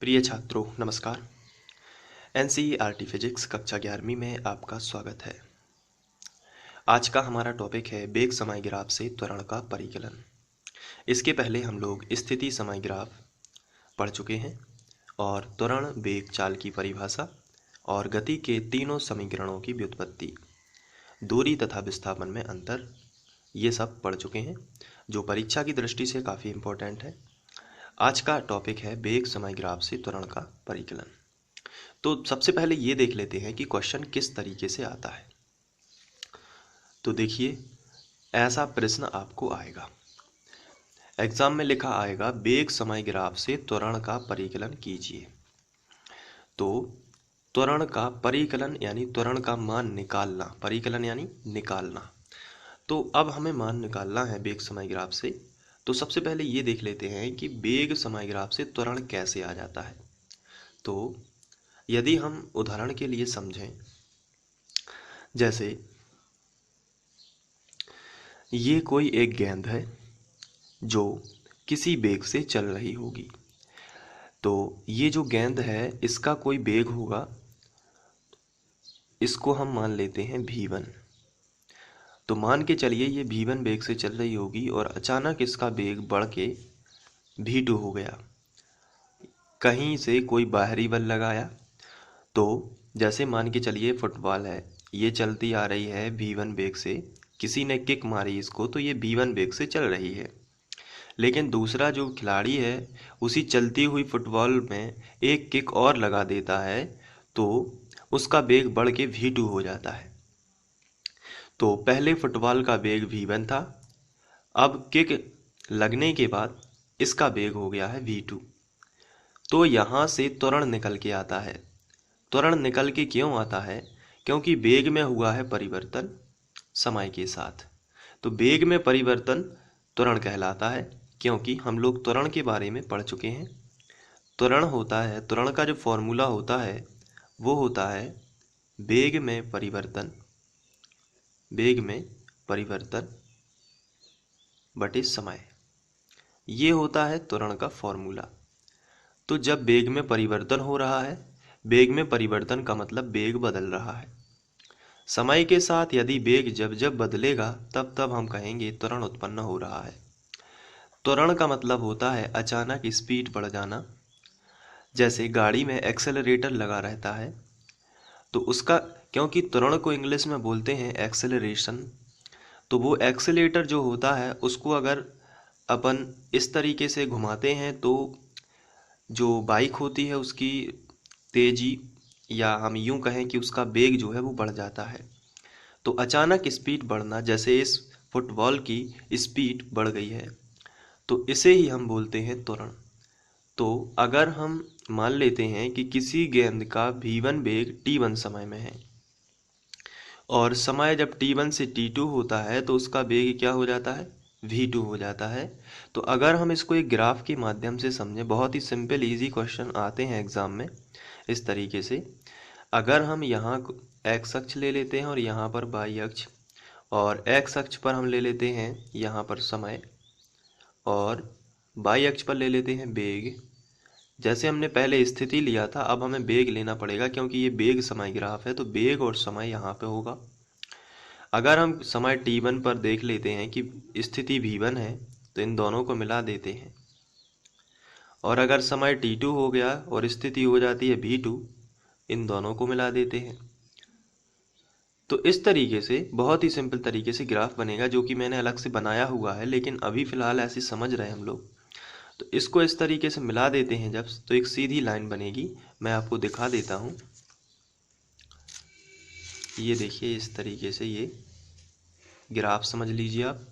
प्रिय छात्रों नमस्कार। एनसीईआरटी फिजिक्स कक्षा 11वीं में आपका स्वागत है। आज का हमारा टॉपिक है वेग समय ग्राफ से त्वरण का परिकलन। इसके पहले हम लोग स्थिति समय ग्राफ पढ़ चुके हैं और त्वरण, वेग, चाल की परिभाषा और गति के तीनों समीकरणों की व्युत्पत्ति, दूरी तथा विस्थापन में अंतर, ये सब पढ़ चुके हैं जो परीक्षा की दृष्टि से काफ़ी इम्पोर्टेंट है। आज का टॉपिक है वेग समय ग्राफ से त्वरण का परिकलन। तो सबसे पहले ये देख लेते हैं कि क्वेश्चन किस तरीके से आता है। तो देखिए, ऐसा प्रश्न आपको आएगा, एग्जाम में लिखा आएगा वेग समय ग्राफ से त्वरण का परिकलन कीजिए। तो त्वरण का परिकलन यानी त्वरण का मान निकालना, परिकलन यानी निकालना। तो अब हमें मान निकालना है वेग समय ग्राफ से। तो सबसे पहले ये देख लेते हैं कि वेग समय ग्राफ से त्वरण कैसे आ जाता है। तो यदि हम उदाहरण के लिए समझें, जैसे ये कोई एक गेंद है जो किसी वेग से चल रही होगी। तो ये जो गेंद है इसका कोई वेग होगा, इसको हम मान लेते हैं v1। तो मान के चलिए ये v1 वेग से चल रही होगी और अचानक इसका वेग बढ़ के v2 हो गया। कहीं से कोई बाहरी बल लगाया, तो जैसे मान के चलिए फुटबॉल है, ये चलती आ रही है v1 वेग से, किसी ने किक मारी इसको तो ये v1 वेग से चल रही है। लेकिन दूसरा जो खिलाड़ी है उसी चलती हुई फुटबॉल में एक किक और लगा देता है, तो उसका वेग बढ़ के v2 हो जाता है। तो पहले फुटबॉल का वेग v1 था, अब किक लगने के बाद इसका वेग हो गया है v2। तो यहाँ से त्वरण निकल के आता है। त्वरण निकल के क्यों आता है? क्योंकि वेग में हुआ है परिवर्तन समय के साथ। तो वेग में परिवर्तन त्वरण कहलाता है, क्योंकि हम लोग त्वरण के बारे में पढ़ चुके हैं। त्वरण होता है, त्वरण का जो फॉर्मूला होता है वो होता है वेग में परिवर्तन, वेग में परिवर्तन बटे समय। ये होता है त्वरण का फॉर्मूला। तो जब वेग में परिवर्तन हो रहा है, वेग में परिवर्तन का मतलब वेग बदल रहा है। समय के साथ यदि वेग जब जब बदलेगा तब तब हम कहेंगे त्वरण उत्पन्न हो रहा है। त्वरण का मतलब होता है अचानक स्पीड बढ़ जाना। जैसे गाड़ी में एक्सेलरेटर लगा रहता है तो उसका, क्योंकि त्वरण को इंग्लिश में बोलते हैं एक्सेलरेशन, तो वो एक्सेलेटर जो होता है उसको अगर अपन इस तरीके से घुमाते हैं तो जो बाइक होती है उसकी तेजी, या हम यूं कहें कि उसका वेग जो है वो बढ़ जाता है। तो अचानक स्पीड बढ़ना, जैसे इस फुटबॉल की स्पीड बढ़ गई है, तो इसे ही हम बोलते हैं त्वरण। तो अगर हम मान लेते हैं कि किसी गेंद का v1 वेग t1 समय में है और समय जब t1 से t2 होता है तो उसका वेग क्या हो जाता है? v2 हो जाता है। तो अगर हम इसको एक ग्राफ के माध्यम से समझें, बहुत ही सिंपल इजी क्वेश्चन आते हैं एग्जाम में इस तरीके से। अगर हम यहाँ x अक्ष ले लेते हैं और यहाँ पर y अक्ष, और x अक्ष पर हम ले लेते हैं यहाँ पर समय और y अक्ष पर ले लेते हैं वेग। जैसे हमने पहले स्थिति लिया था, अब हमें वेग लेना पड़ेगा क्योंकि ये वेग समय ग्राफ है, तो वेग और समय यहाँ पे होगा। अगर हम समय t1 पर देख लेते हैं कि स्थिति v1 है तो इन दोनों को मिला देते हैं, और अगर समय t2 हो गया और स्थिति हो जाती है v2, इन दोनों को मिला देते हैं। तो इस तरीके से बहुत ही सिंपल तरीके से ग्राफ बनेगा, जो कि मैंने अलग से बनाया हुआ है, लेकिन अभी फ़िलहाल ऐसे समझ रहे हैं हम लोग। तो इसको इस तरीके से मिला देते हैं जब, तो एक सीधी लाइन बनेगी। मैं आपको दिखा देता हूँ, ये देखिए इस तरीके से ये ग्राफ समझ लीजिए आप।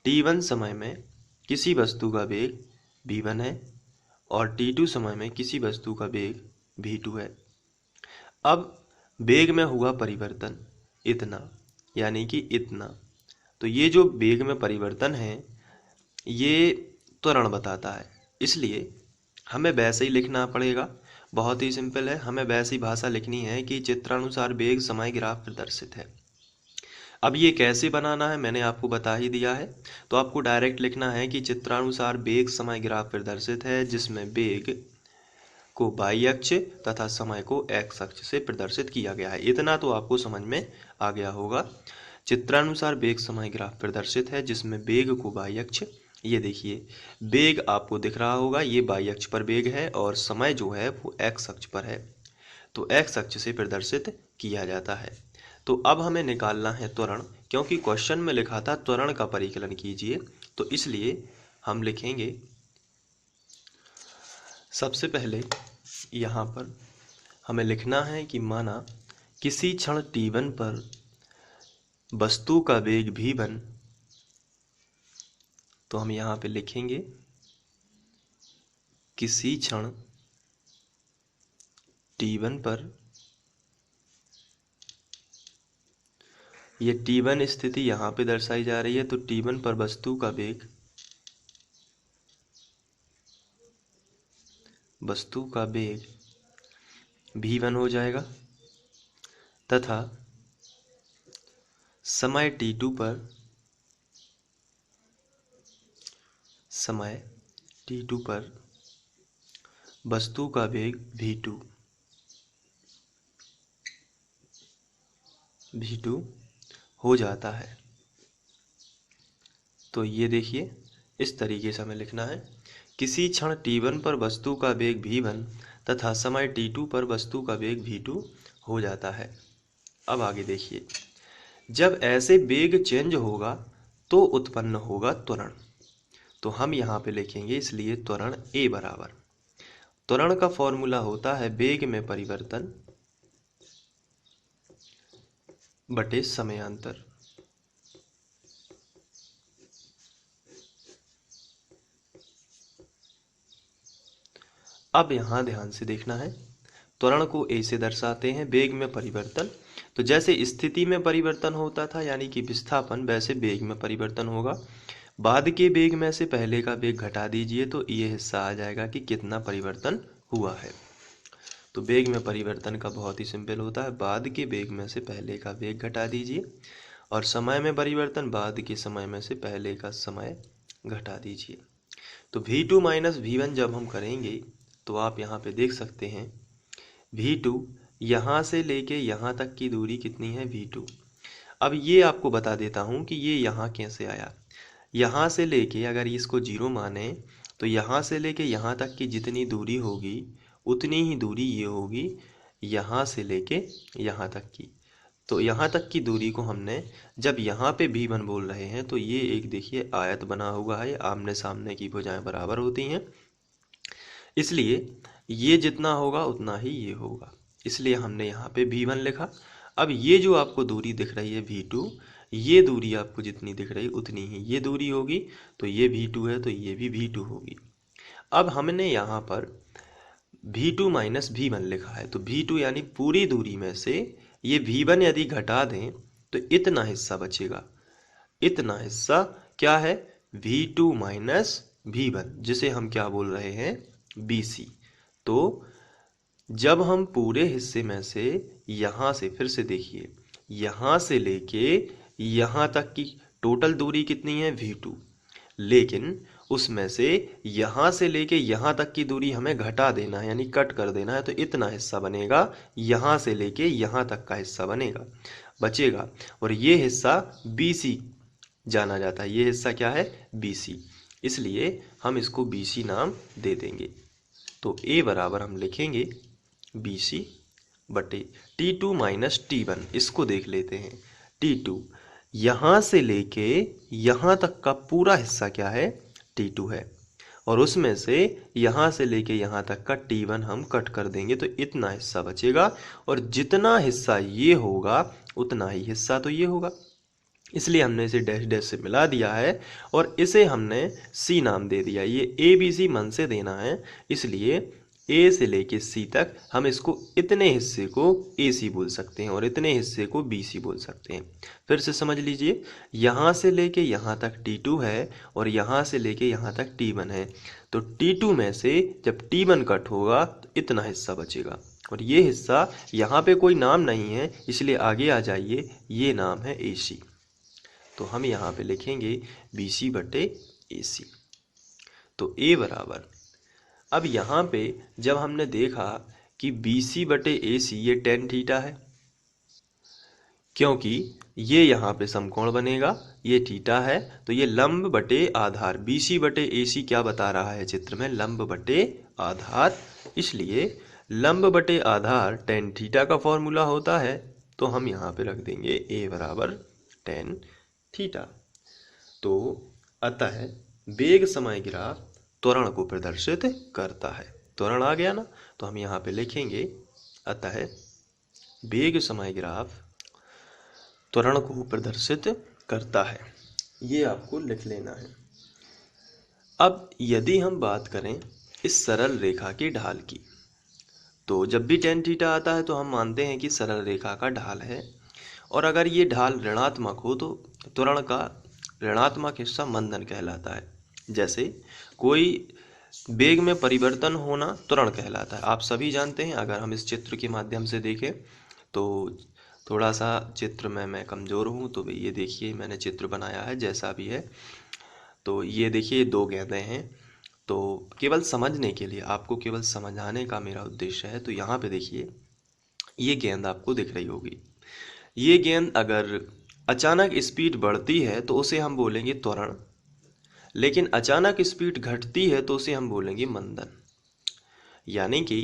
t1 समय में किसी वस्तु का वेग v1 है और t2 समय में किसी वस्तु का वेग v2 है। अब वेग में हुआ परिवर्तन इतना, यानी कि इतना। तो ये जो वेग में परिवर्तन है ये त्वरण बताता है, इसलिए हमें वैसे ही लिखना पड़ेगा। बहुत ही सिंपल है, हमें वैसी भाषा लिखनी है कि चित्रानुसार वेग समय ग्राफ प्रदर्शित है। अब ये कैसे बनाना है मैंने आपको बता ही दिया है। तो आपको डायरेक्ट लिखना है कि चित्रानुसार वेग समय ग्राफ प्रदर्शित है, जिसमें वेग को वाई अक्ष तथा समय को एक्स अक्ष से प्रदर्शित किया गया है। इतना तो आपको समझ में आ गया होगा। चित्रानुसार वेग समय ग्राफ प्रदर्शित है जिसमें वेग को वाई अक्ष, ये देखिए वेग आपको दिख रहा होगा, ये वाई अक्ष पर वेग है और समय जो है वो एक्स अक्ष पर है, तो एक्स अक्ष से प्रदर्शित किया जाता है। तो अब हमें निकालना है त्वरण, क्योंकि क्वेश्चन में लिखा था त्वरण का परिकलन कीजिए, तो इसलिए हम लिखेंगे सबसे पहले यहाँ पर हमें लिखना है कि माना किसी क्षण t1 पर वस्तु का वेग v1, तो हम यहाँ पे लिखेंगे किसी क्षण t1 पर, ये t1 स्थिति यहाँ पे दर्शाई जा रही है, तो t1 पर वस्तु का वेग v1 हो जाएगा तथा समय t2 पर वस्तु का वेग v2 हो जाता है। तो ये देखिए इस तरीके से हमें लिखना है, किसी क्षण t1 पर वस्तु का वेग v1 तथा समय t2 पर वस्तु का वेग v2 हो जाता है। अब आगे देखिए, जब ऐसे वेग चेंज होगा तो उत्पन्न होगा त्वरण, तो हम यहाँ पे लिखेंगे इसलिए त्वरण A बराबर, त्वरण का फॉर्मूला होता है वेग में परिवर्तन बटे समयांतर। अब यहाँ ध्यान से देखना है, त्वरण को A से दर्शाते हैं, वेग में परिवर्तन, तो जैसे स्थिति में परिवर्तन होता था यानी कि विस्थापन, वैसे वेग में परिवर्तन होगा। बाद के वेग में से पहले का वेग घटा दीजिए तो ये हिस्सा आ जाएगा कि कितना परिवर्तन हुआ है। तो वेग में परिवर्तन का बहुत ही सिंपल होता है, बाद के वेग में से पहले का वेग घटा दीजिए, और समय में परिवर्तन बाद के समय में से पहले का समय घटा दीजिए। तो v2 माइनस v1 जब हम करेंगे तो आप यहाँ पे देख सकते हैं v2 यहाँ से लेके यहाँ तक की दूरी कितनी है v2। अब ये आपको बता देता हूँ कि ये यहाँ कैसे आया। यहाँ से लेके अगर इसको 0 माने तो यहाँ से लेके यहाँ तक की जितनी दूरी होगी उतनी ही दूरी ये होगी यहाँ से लेके यहाँ तक की। तो यहाँ तक की दूरी को हमने जब यहाँ पे v1 बोल रहे हैं तो ये एक देखिए आयत बना हुआ है, आमने सामने की भुजाएं बराबर होती हैं, इसलिए ये जितना होगा उतना ही ये होगा, इसलिए हमने यहाँ पे v1 लिखा। अब ये जो आपको दूरी दिख रही है v2, ये दूरी आपको जितनी दिख रही उतनी ही ये दूरी होगी, तो ये v2 है तो ये भी v2 होगी। अब हमने यहाँ पर v2 माइनस v1 लिखा है, तो v2 यानी पूरी दूरी में से ये v1 यदि घटा दें तो इतना हिस्सा बचेगा। इतना हिस्सा क्या है? v2 माइनस v1, जिसे हम क्या बोल रहे हैं? bc। तो जब हम पूरे हिस्से में से यहाँ से, फिर से देखिए, यहाँ से लेके यहाँ तक की टोटल दूरी कितनी है? v2, लेकिन उसमें से यहाँ से लेके यहाँ तक की दूरी हमें घटा देना है यानी कट कर देना है, तो इतना हिस्सा बनेगा, यहाँ से लेके यहाँ तक का हिस्सा बचेगा, और ये हिस्सा BC जाना जाता है। ये हिस्सा क्या है? BC, इसलिए हम इसको BC नाम दे देंगे। तो A बराबर हम लिखेंगे BC बटे T2 माइनस T1। इसको देख लेते हैं। T2 यहाँ से लेके यहाँ तक का पूरा हिस्सा क्या है? T2 है, और उसमें से यहाँ से लेके यहाँ तक का T1 हम कट कर देंगे तो इतना हिस्सा बचेगा, और जितना हिस्सा ये होगा उतना ही हिस्सा तो ये होगा, इसलिए हमने इसे डैश डैश से मिला दिया है और इसे हमने C नाम दे दिया। ये ABC मन से देना है, इसलिए A से लेके C तक हम इसको इतने हिस्से को AC बोल सकते हैं और इतने हिस्से को BC बोल सकते हैं। फिर से समझ लीजिए, यहाँ से लेके यहाँ तक T2 है और यहाँ से लेके यहाँ तक T1 है, तो T2 में से जब T1 कट होगा तो इतना हिस्सा बचेगा, और ये हिस्सा यहाँ पे कोई नाम नहीं है इसलिए आगे आ जाइए, ये नाम है AC। तो हम यहाँ पे लिखेंगे BC बटे AC। तो A बराबर अब यहाँ पे जब हमने देखा कि BC बटे AC ये tan थीटा है, क्योंकि ये यहाँ पे समकोण बनेगा, ये थीटा है, तो ये लंब बटे आधार BC बटे AC क्या बता रहा है चित्र में, लंब बटे आधार, इसलिए लंब बटे आधार tan थीटा का फॉर्मूला होता है, तो हम यहाँ पे रख देंगे A बराबर tan थीटा। तो अतः वेग समय ग्राफ त्वरण को प्रदर्शित करता है। त्वरण आ गया ना, तो हम यहाँ पे लिखेंगे अतः वेग समय ग्राफ त्वरण को प्रदर्शित करता है, ये आपको लिख लेना है। अब यदि हम बात करें इस सरल रेखा की ढाल की, तो जब भी tan थीटा आता है तो हम मानते हैं कि सरल रेखा का ढाल है, और अगर ये ढाल ऋणात्मक हो तो त्वरण का ऋणात्मक हिस्सा मंदन कहलाता है। जैसे कोई वेग में परिवर्तन होना त्वरण कहलाता है, आप सभी जानते हैं। अगर हम इस चित्र के माध्यम से देखें तो थोड़ा सा चित्र में मैं कमज़ोर हूँ, तो ये देखिए मैंने चित्र बनाया है जैसा भी है। तो ये देखिए दो गेंदें हैं, तो केवल समझने के लिए, आपको केवल समझाने का मेरा उद्देश्य है। तो यहाँ पे देखिए ये गेंद आपको दिख रही होगी, ये गेंद अगर अचानक स्पीड बढ़ती है तो उसे हम बोलेंगे त्वरण, लेकिन अचानक स्पीड घटती है तो उसे हम बोलेंगे मंदन। यानी कि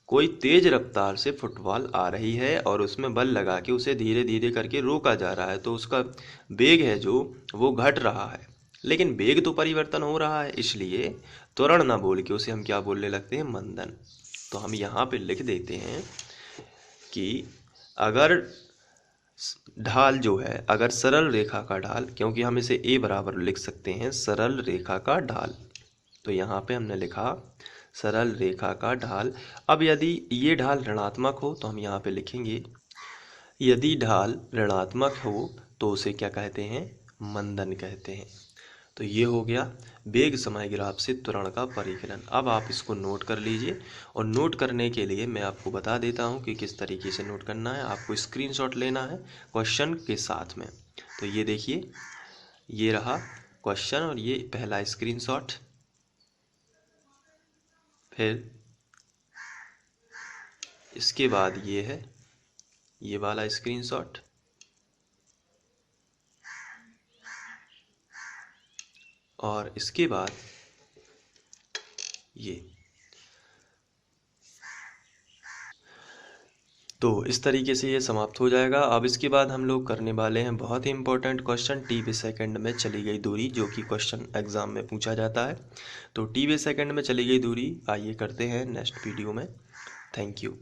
कोई तेज रफ्तार से फुटबॉल आ रही है और उसमें बल लगा के उसे धीरे धीरे करके रोका जा रहा है, तो उसका वेग है जो वो घट रहा है, लेकिन वेग तो परिवर्तन हो रहा है, इसलिए त्वरण ना बोल के उसे हम क्या बोलने लगते हैं, मंदन। तो हम यहाँ पे लिख देते हैं कि अगर ढाल जो है, अगर सरल रेखा का ढाल, क्योंकि हम इसे A बराबर लिख सकते हैं सरल रेखा का ढाल, तो यहाँ पे हमने लिखा सरल रेखा का ढाल। अब यदि ये ढाल ऋणात्मक हो तो हम यहाँ पे लिखेंगे, यदि ढाल ऋणात्मक हो तो उसे क्या कहते हैं, मंदन कहते हैं। तो ये हो गया वेग समय ग्राफ से त्वरण का परिकलन। अब आप इसको नोट कर लीजिए, और नोट करने के लिए मैं आपको बता देता हूँ कि किस तरीके से नोट करना है। आपको स्क्रीनशॉट लेना है क्वेश्चन के साथ में। तो ये देखिए, ये रहा क्वेश्चन और ये पहला स्क्रीनशॉट, फिर इसके बाद ये है ये वाला स्क्रीनशॉट, और इसके बाद ये। तो इस तरीके से ये समाप्त हो जाएगा। अब इसके बाद हम लोग करने वाले हैं बहुत ही इंपॉर्टेंट क्वेश्चन, टी/सेकंड सेकंड में चली गई दूरी, जो कि क्वेश्चन एग्जाम में पूछा जाता है। तो टी/सेकंड में चली गई दूरी आइए करते हैं नेक्स्ट वीडियो में। Thank you.